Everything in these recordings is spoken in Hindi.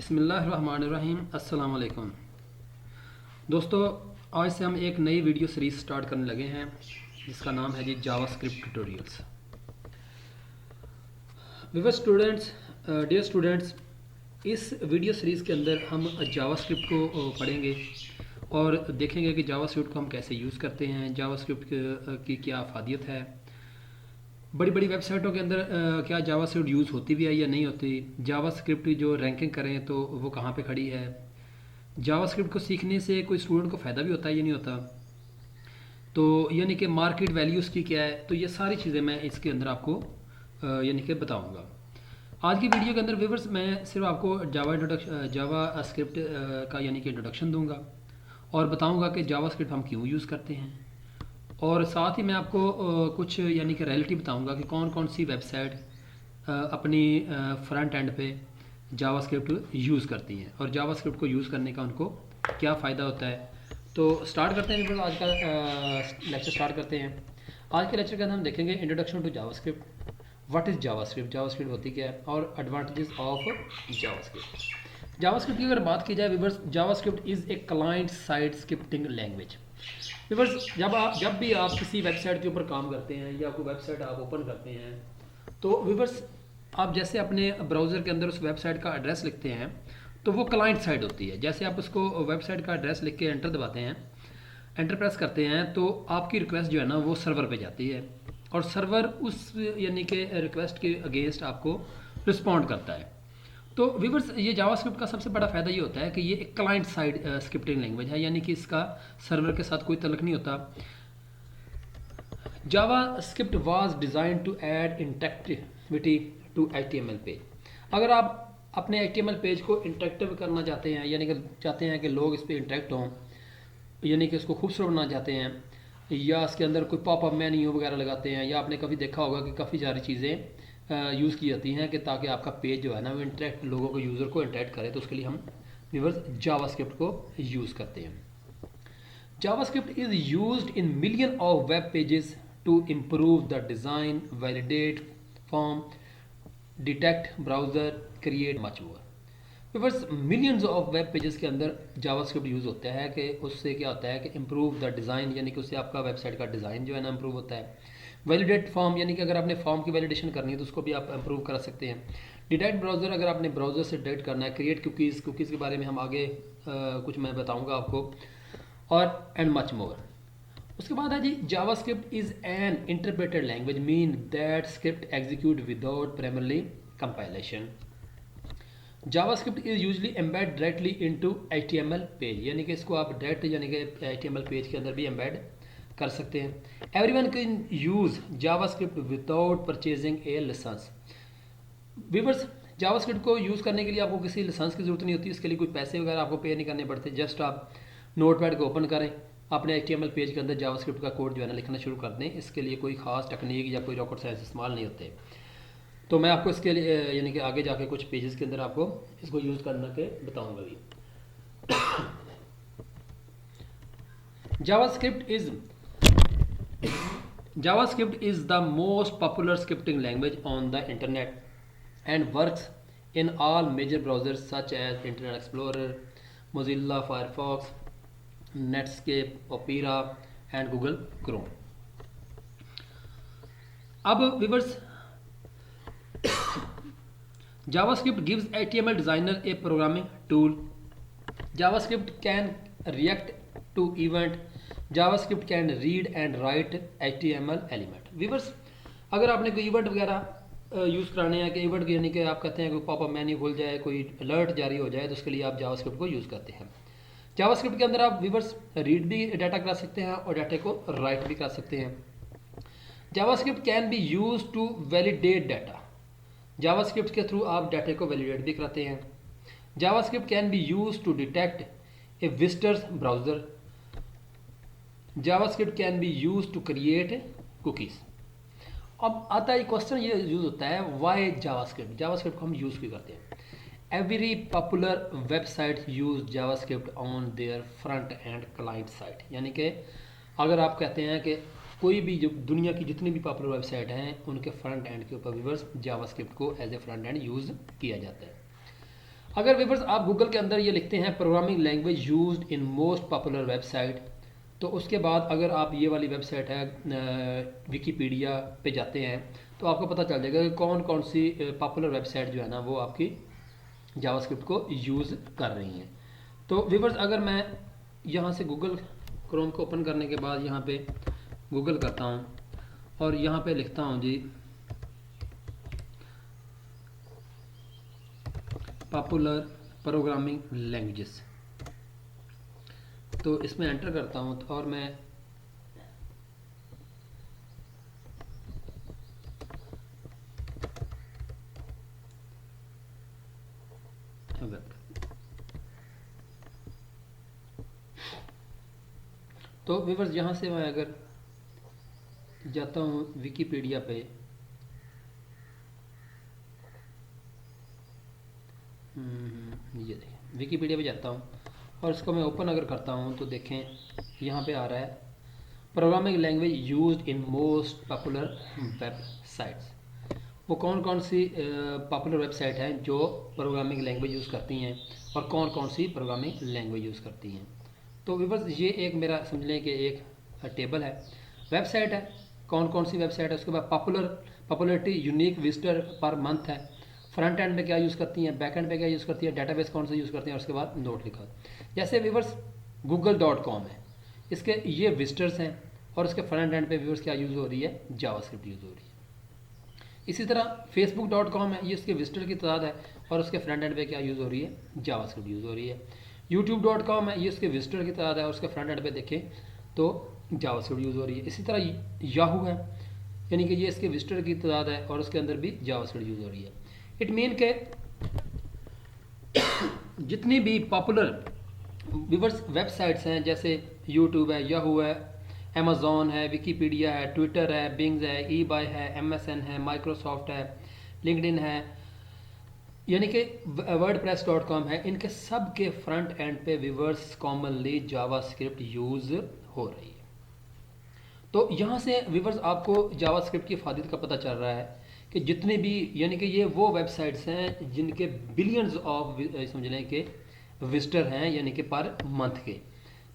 बिस्मिल्लाहिर्रहमानिर्रहीम। अस्सलाम वालेकुम दोस्तों, आज से हम एक नई वीडियो सीरीज़ स्टार्ट करने लगे हैं जिसका नाम है जी JavaScript tutorials. Viewer students, dear students, इस वीडियो सीरीज़ के अंदर हम जावास्क्रिप्ट को पढ़ेंगे और देखेंगे कि जावास्क्रिप्ट को हम कैसे यूज़ करते हैं, जावास्क्रिप्ट की क्या अफादियत है, बड़ी बड़ी वेबसाइटों के अंदर क्या जावास्क्रिप्ट यूज़ होती भी है या नहीं होती, जावास्क्रिप्ट की जो रैंकिंग करें तो वो कहाँ पे खड़ी है, जावास्क्रिप्ट को सीखने से कोई स्टूडेंट को फ़ायदा भी होता है या नहीं होता, तो यानी कि मार्केट वैल्यू उसकी क्या है, तो ये सारी चीज़ें मैं इसके अंदर आपको यानी कि बताऊँगा। आज की वीडियो के अंदर व्यूअर्स मैं सिर्फ आपको जावा स्क्रिप्ट का यानी कि इंट्रोडक्शन दूंगा और बताऊंगा कि जावास्क्रिप्ट हम क्यों यूज़ करते हैं, और साथ ही मैं आपको कुछ यानी कि रियलिटी बताऊंगा कि कौन कौन सी वेबसाइट अपनी फ्रंट एंड पे जावास्क्रिप्ट यूज़ करती हैं और जावास्क्रिप्ट को यूज़ करने का उनको क्या फ़ायदा होता है। तो स्टार्ट करते हैं, आज का लेक्चर स्टार्ट करते हैं। आज के लेक्चर के अंदर हम देखेंगे introduction to JavaScript, what is JavaScript, JavaScript होती क्या है और एडवांटेजेस ऑफ जावास्क्रिप्ट। जावास्क्रिप्ट की अगर बात की जाए viewers, JavaScript is a client side scripting language. Viewers, जब भी आप किसी वेबसाइट के ऊपर काम करते हैं या कोई वेबसाइट आप ओपन करते हैं, तो व्यूअर्स आप जैसे अपने ब्राउज़र के अंदर उस वेबसाइट का एड्रेस लिखते हैं तो वो क्लाइंट साइड होती है। जैसे आप उसको वेबसाइट का एड्रेस लिख के एंटर दबाते हैं, एंटर प्रेस करते हैं, तो आपकी रिक्वेस्ट जो है ना वो सर्वर पे जाती है और सर्वर उस यानी कि रिक्वेस्ट के अगेंस्ट आपको रिस्पॉन्ड करता है। तो व्यूअर्स, ये जावास्क्रिप्ट का सबसे बड़ा फ़ायदा ये होता है कि ये एक क्लाइंट साइड स्क्रिप्टिंग लैंग्वेज है, यानी कि इसका सर्वर के साथ कोई तल्लुक नहीं होता। JavaScript was design to add interactivity to HTML page. अगर आप अपने HTML पेज को इंटरेक्टिव करना चाहते हैं, यानी कि चाहते हैं कि लोग इस पर इंटरेक्ट हों, यानी कि इसको खूबसूरत बनाना चाहते हैं, या इसके अंदर कोई पॉपअप मेन्यू वगैरह लगाते हैं, या आपने कभी देखा होगा कि काफ़ी सारी चीज़ें यूज़ की जाती हैं कि ताकि आपका पेज जो है ना वो इंटरेक्ट लोगों को, यूज़र को इंटरेक्ट करे, तो उसके लिए हम व्यूअर्स जावास्क्रिप्ट को यूज़ करते हैं। JavaScript is used in million of web pages to improve the design, validate form, detect browser, create much more. Viewers, millions of web pages के अंदर जावास्क्रिप्ट यूज़ होता है कि उससे क्या होता है कि इम्प्रूव द डिज़ाइन, यानी कि उससे आपका वेबसाइट का डिज़ाइन जो है ना इम्प्रूव होता है। वैलिडेट फॉर्म, यानी कि अगर आपने फॉर्म की वैलिडेशन करनी है तो उसको भी आप इम्प्रूव कर सकते हैं। डिटेक्ट ब्राउज़र, अगर आपने ब्राउज़र से डिटेक्ट करना है। क्रिएट कुकीज़ के बारे में हम आगे कुछ मैं बताऊँगा आपको, और एंड मच मोर। उसके बाद है जी, JavaScript is an interpreted language, mean that script execute without primary compilation. JavaScript is usually embed directly into HTML page, यानी कि इसको आप डायरेक्ट यानी कि HTML पेज के अंदर भी एम्बेड कर सकते हैं। Everyone can use JavaScript without purchasing a license. Viewers, JavaScript को यूज़ करने के लिए आपको किसी लाइसेंस की जरूरत नहीं होती, इसके लिए कोई पैसे वगैरह आपको पे नहीं करने पड़ते। जस्ट आप नोटपैड को ओपन करें, अपने HTML पेज के अंदर जावास्क्रिप्ट का कोड जो है ना लिखना शुरू कर दें। इसके लिए कोई खास टेक्निक या कोई रॉकेट साइंस इस्तेमाल नहीं होते। तो मैं आपको इसके लिए यानी कि आगे जाके कुछ पेजेस के अंदर आपको इसको यूज़ करना के बताऊंगा भी। JavaScript is the most popular scripting language on the internet and works in all major browsers such as Internet Explorer, Mozilla Firefox, Netscape, Opera and Google Chrome. अब viewers, JavaScript gives HTML designer a programming tool. JavaScript can react to event. JavaScript can read and write HTML element. Viewers, अगर आपने कोई इवेंट वगैरह यूज़ कराने हैं कि इवेंट यानी कि आप कहते हैं कोई पॉपअप मेन्यू खुल जाए, कोई अलर्ट जारी हो जाए, तो उसके लिए आप जावास्क्रिप्ट को यूज़ करते हैं। जावास्क्रिप्ट के अंदर आप व्यूअर्स रीड भी डाटा करा सकते हैं और डाटा को राइट भी कर सकते हैं। JavaScript can be use to validate data. JavaScript के थ्रू आप डाटा को वैलिडेट भी कराते हैं। JavaScript can be use to detect a visitors browser. JavaScript can be use to create cookies. अब आता है क्वेश्चन, ये यूज़ होता है वाई जावास्क्रिप्ट। जावास्क्रिप्ट को हम यूज़ क्यों करते हैं। Every popular website use JavaScript on their front end client side, यानी कि अगर आप कहते हैं कि कोई भी जो दुनिया की जितनी भी पॉपुलर वेबसाइट हैं उनके फ्रंट एंड के ऊपर व्यूअर्स जावास्क्रिप्ट को as a front end use किया जाता है। अगर व्यूअर्स आप गूगल के अंदर ये लिखते हैं programming language used in most popular website, तो उसके बाद अगर आप ये वाली वेबसाइट है विकीपीडिया पे जाते हैं तो आपको पता चल जाएगा कि कौन कौन सी पॉपुलर वेबसाइट जो है ना वो आपकी जावास्क्रिप्ट को यूज़ कर रही हैं। तो व्यूअर्स अगर मैं यहाँ से गूगल क्रोम को ओपन करने के बाद यहाँ पे गूगल करता हूँ और यहाँ पे लिखता हूँ जी पॉपुलर प्रोग्रामिंग लैंग्वेजेस, तो इसमें एंटर करता हूँ और मैं तो व्यूअर्स यहाँ से मैं अगर जाता हूँ विकीपीडिया पे, ये देखिए विकीपीडिया पे जाता हूँ और इसको मैं ओपन अगर करता हूँ तो देखें यहाँ पे आ रहा है programming language used in most popular websites. वो कौन कौन सी पॉपुलर वेबसाइट हैं जो प्रोग्रामिंग लैंग्वेज यूज़ करती हैं और कौन कौन सी प्रोग्रामिंग लैंग्वेज यूज़ करती हैं। तो व्यूअर्स ये एक मेरा समझ लें कि एक टेबल है, वेबसाइट है, कौन कौन सी वेबसाइट है, उसके बाद popularity unique visitor per month है, फ्रंट एंड में क्या यूज़ करती हैं, बैक एंड पे क्या यूज़ करती है, डेटाबेस कौन सा यूज़ करती हैं और उसके बाद नोट लिखा। जैसे व्यूअर्स google.com है, इसके ये विजिटर्स हैं और उसके फ्रंट एंड पे व्यूअर्स क्या यूज़ हो रही है, जावास्क्रिप्ट यूज़ हो रही है। इसी तरह facebook.com है, ये इसके विजिटर की तादाद है और उसके फ्रंट एंड पे क्या यूज़ हो रही है, जावास्क्रिप्ट यूज़ हो रही है। youtube.com है, ये उसके विजिटर की तादाद है और उसके फ्रंट एंड पे देखें तो जावास्क्रिप्ट यूज़ हो रही है। इसी तरह याहू है, यानी कि ये इसके विजिटर की तादाद है और उसके अंदर भी जावास्क्रिप्ट यूज़ हो रही है। इट मीन के जितनी भी पॉपुलर व्यूअर्स वेबसाइट्स हैं जैसे यूट्यूब है, याहू है, अमेज़ॉन है, विकीपीडिया है, ट्विटर है, बिंग है, eBay है, MSN है, माइक्रोसॉफ्ट है, लिंक्डइन है, यानी कि wordpress.com है, इनके सब के फ्रंट एंड पे व्यूअर्स कॉमनली जावास्क्रिप्ट यूज़ हो रही है। तो यहाँ से व्यूअर्स आपको जावास्क्रिप्ट की फ़ायदे का पता चल रहा है कि जितने भी यानी कि ये वो वेबसाइट्स हैं जिनके बिलियंस ऑफ समझ लें कि विजिटर हैं यानी कि पर मंथ के,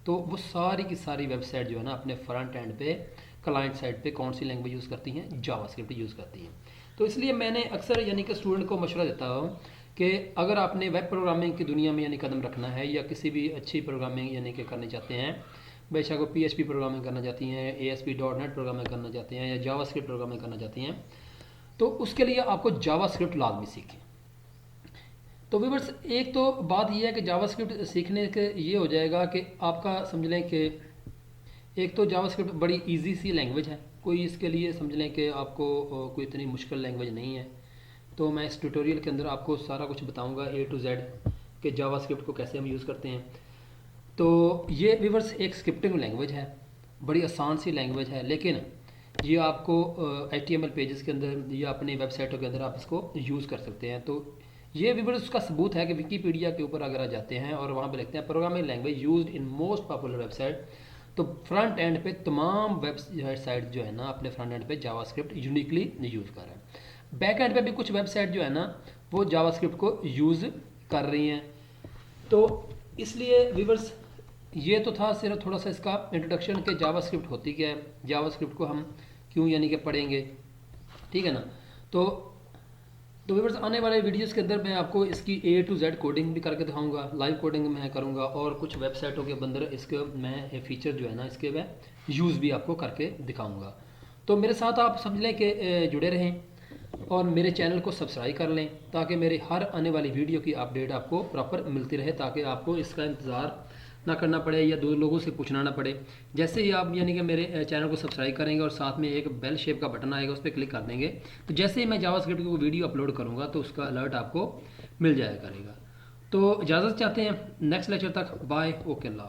तो वो सारी की सारी वेबसाइट जो है ना अपने फ्रंट एंड पे क्लाइंट साइड पे कौन सी लैंग्वेज यूज़ करती हैं, जावास्क्रिप्ट यूज़ करती हैं। तो इसलिए मैंने अक्सर यानी कि स्टूडेंट को मशवरा देता हूँ कि अगर आपने वेब प्रोग्रामिंग की दुनिया में यानी कदम रखना है या किसी भी अच्छी प्रोग्रामिंग यानी कि करनी चाहते हैं, बेशक वो PHP प्रोग्रामिंग करना चाहती हैं, ASP.NET प्रोग्रामिंग करना चाहते हैं या जावास्क्रिप्ट प्रोग्रामिंग करना चाहती हैं, तो उसके लिए आपको जावास्क्रिप्ट लाजमी सीखें। तो व्यूअर्स एक तो बात यह है कि जावास्क्रिप्ट सीखने के ये हो जाएगा कि आपका समझ लें कि एक तो जावास्क्रिप्ट बड़ी इजी सी लैंग्वेज है, कोई इसके लिए समझ लें कि आपको कोई इतनी मुश्किल लैंग्वेज नहीं है। तो मैं इस ट्यूटोरियल के अंदर आपको सारा कुछ बताऊंगा A to Z कि जावास्क्रिप्ट को कैसे हम यूज़ करते हैं। तो ये व्यूअर्स एक स्क्रिप्टिंग लैंग्वेज है, बड़ी आसान सी लैंग्वेज है, लेकिन ये आपको HTML पेजेस के अंदर या अपनी वेबसाइटों के अंदर आप इसको यूज़ कर सकते हैं। तो ये व्यूअर्स उसका सबूत है कि विकीपीडिया के ऊपर अगर आ जाते हैं और वहाँ पे लिखते हैं programming language used in most popular website, तो फ्रंट एंड पे तमाम वेबसाइट जो है ना अपने फ्रंट एंड पे जावास्क्रिप्ट यूनिकली यूज़ कर रहे हैं। बैक एंड पे भी कुछ वेबसाइट जो है ना वो जावास्क्रिप्ट को यूज़ कर रही हैं। तो इसलिए व्यूअर्स ये तो था सिर्फ थोड़ा सा इसका इंट्रोडक्शन कि जावास्क्रिप्ट होती क्या है, जावास्क्रिप्ट को हम क्यों यानी कि पढ़ेंगे, ठीक है ना। तो व्यूअर्स आने वाले वीडियोस के अंदर मैं आपको इसकी A to Z कोडिंग भी करके दिखाऊंगा, लाइव कोडिंग मैं करूंगा और कुछ वेबसाइटों के अंदर इसके मैं फीचर जो है ना इसके मैं यूज़ भी आपको करके दिखाऊंगा। तो मेरे साथ आप समझ लें कि जुड़े रहें और मेरे चैनल को सब्सक्राइब कर लें ताकि मेरी हर आने वाली वीडियो की अपडेट आपको प्रॉपर मिलती रहे, ताकि आपको इसका इंतज़ार ना करना पड़े या दो लोगों से पूछना ना पड़े। जैसे ही आप यानी कि मेरे चैनल को सब्सक्राइब करेंगे और साथ में एक बेल शेप का बटन आएगा उस पर क्लिक कर देंगे, तो जैसे ही मैं जावास्क्रिप्ट की वीडियो अपलोड करूँगा तो उसका अलर्ट आपको मिल जाया करेगा। तो इजाज़त चाहते हैं, नेक्स्ट लेक्चर तक बाय, ओके, अल्लाह।